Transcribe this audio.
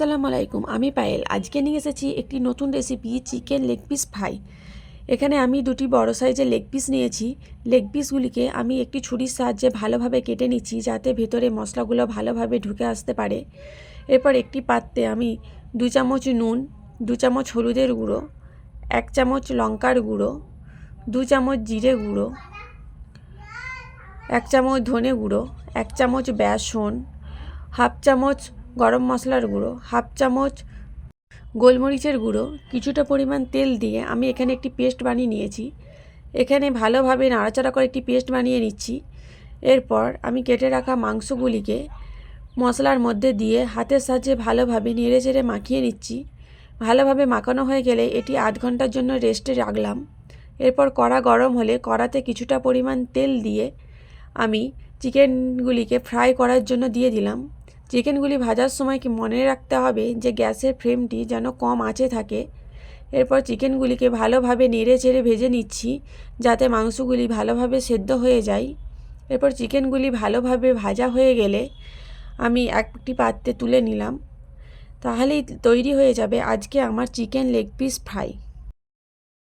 আসসালামু আলাইকুম, আমি পায়েল। আজকে নিয়ে এসেছি একটি নতুন recipe, chicken leg piece fry. এখানে আমি দুটি বড় সাইজের লেগ পিস নিয়েছি। লেগ পিসগুলিকে আমি একটি ছুরির সাহায্যে ভালোভাবে কেটে নিচ্ছি, যাতে ভেতরে মশলাগুলো ভালোভাবে ঢুকে আসতে পারে। এরপর একটি পাত্রে আমি 2 চামচ নুন, 2 চামচ হলুদের গুঁড়ো, 1 চামচ লঙ্কার গুঁড়ো, 2 চামচ জিরে গুঁড়ো, 1 চামচ ধনে গুঁড়ো, 1 চামচ বেসন, হাফ চামচ গরম মশলার গুঁড়ো, হাফ চামচ গোলমরিচের গুঁড়ো, কিছুটা পরিমাণ তেল দিয়ে আমি এখানে একটি পেস্ট বানিয়ে নিয়েছি। এখানে ভালোভাবে নাড়াচাড়া করে একটি পেস্ট বানিয়ে নিচ্ছি। এরপর আমি কেটে রাখা মাংসগুলিকে মশলার মধ্যে দিয়ে হাতের সাহায্যে ভালোভাবে নেড়েচেড়ে মাখিয়ে নিচ্ছি। ভালোভাবে মাখানো হয়ে গেলে এটি আধ ঘন্টার জন্য রেস্টে রাখলাম। এরপর কড়া গরম হলে কড়াতে কিছুটা পরিমাণ তেল দিয়ে আমি চিকেনগুলিকে ফ্রাই করার জন্য দিয়ে দিলাম। চিকেনগুলি ভাজার সময় কি মনে রাখতে হবে যে গ্যাসের ফ্লেমটি যেন কম আঁচে থাকে। এরপর চিকেনগুলিকে ভালোভাবে নেড়ে চেড়ে ভেজে নিচ্ছি, যাতে মাংসগুলি ভালোভাবে সেদ্ধ হয়ে যায়। এরপর চিকেনগুলি ভালোভাবে ভাজা হয়ে গেলে আমি একটি পাত্রে তুলে নিলাম। তাহলেই তৈরি হয়ে যাবে আজকে আমার চিকেন লেগ পিস ফ্রাই।